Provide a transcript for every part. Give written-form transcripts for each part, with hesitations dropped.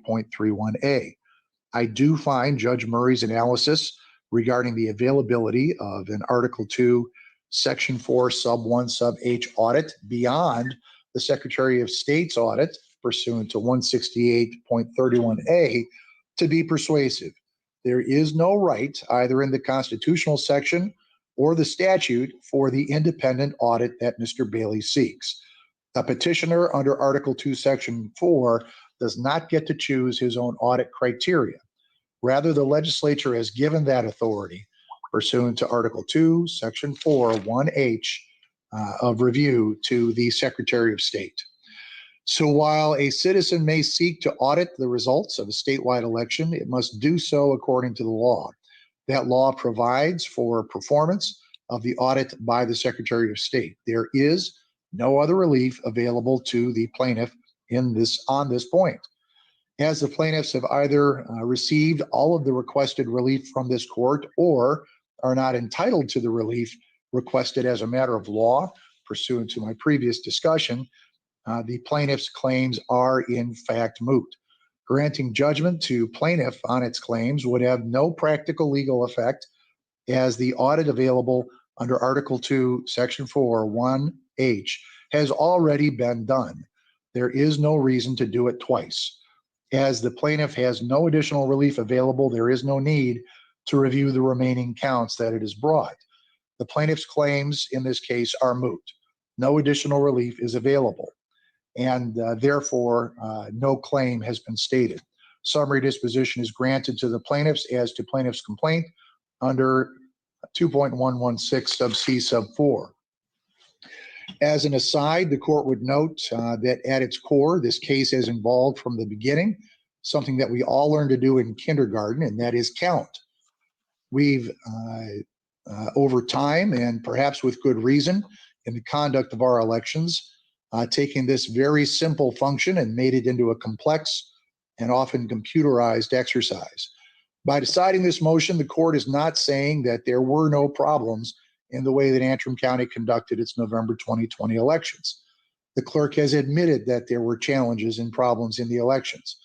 168.31A. I do find Judge Murray's analysis regarding the availability of an Article 2, Section 4, Sub 1, Sub H audit beyond the Secretary of State's audit pursuant to 168.31A to be persuasive. There is no right, either in the constitutional section or the statute, for the independent audit that Mr. Bailey seeks. A petitioner under Article 2, Section 4 does not get to choose his own audit criteria. Rather, the legislature has given that authority pursuant to Article 2, Section 4, 1H of review to the Secretary of State. So while a citizen may seek to audit the results of a statewide election, it must do so according to the law. That law provides for performance of the audit by the Secretary of State. There is no other relief available to the plaintiff on this point. As the plaintiffs have either received all of the requested relief from this court or are not entitled to the relief requested as a matter of law, pursuant to my previous discussion, the plaintiff's claims are in fact moot. Granting judgment to plaintiff on its claims would have no practical legal effect, as the audit available under Article 2, Section 4, 1H has already been done. There is no reason to do it twice. As the plaintiff has no additional relief available, there is no need to review the remaining counts that it has brought. The plaintiff's claims in this case are moot. No additional relief is available, and therefore no claim has been stated. Summary disposition is granted to the plaintiffs as to plaintiff's complaint under 2.116 sub C sub 4. As an aside, the court would note that at its core, this case has involved from the beginning something that we all learned to do in kindergarten, and that is count. We've, over time, and perhaps with good reason, in the conduct of our elections, taken this very simple function and made it into a complex and often computerized exercise. By deciding this motion, the court is not saying that there were no problems in the way that Antrim County conducted its November 2020 elections. The clerk has admitted that there were challenges and problems in the elections,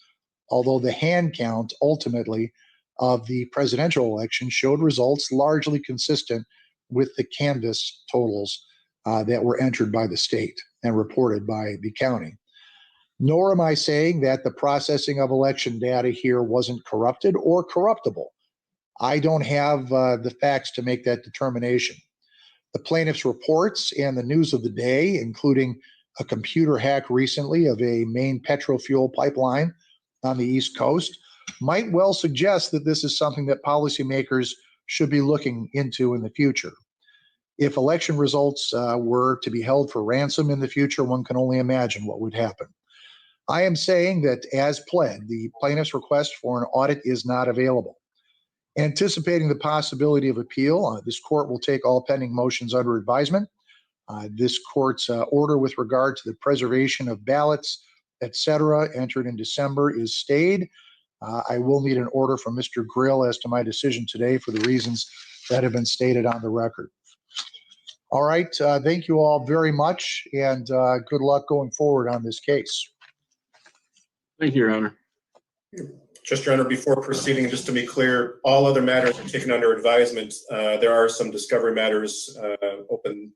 although the hand count ultimately of the presidential election showed results largely consistent with the canvass totals that were entered by the state and reported by the county. Nor am I saying that the processing of election data here wasn't corrupted or corruptible. I don't have the facts to make that determination. The plaintiff's reports and the news of the day, including a computer hack recently of a main petrol fuel pipeline on the East Coast, might well suggest that this is something that policymakers should be looking into in the future. If election results were to be held for ransom in the future, one can only imagine what would happen. I am saying that, as pled, the plaintiff's request for an audit is not available. Anticipating the possibility of appeal, this court will take all pending motions under advisement. This court's order with regard to the preservation of ballots, etc., entered in December is stayed. I will need an order from Mr. Grill as to my decision today for the reasons that have been stated on the record. All right, thank you all very much, and good luck going forward on this case. Thank you, Your Honor. Just, Your Honor, before proceeding, just to be clear, all other matters are taken under advisement. There are some discovery matters open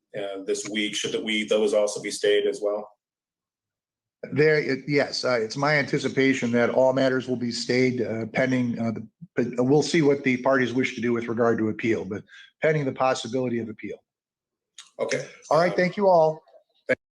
this week. Should those also be stayed as well? Yes, it's my anticipation that all matters will be stayed pending, but we'll see what the parties wish to do with regard to appeal, but pending the possibility of appeal. Okay. All right, thank you all.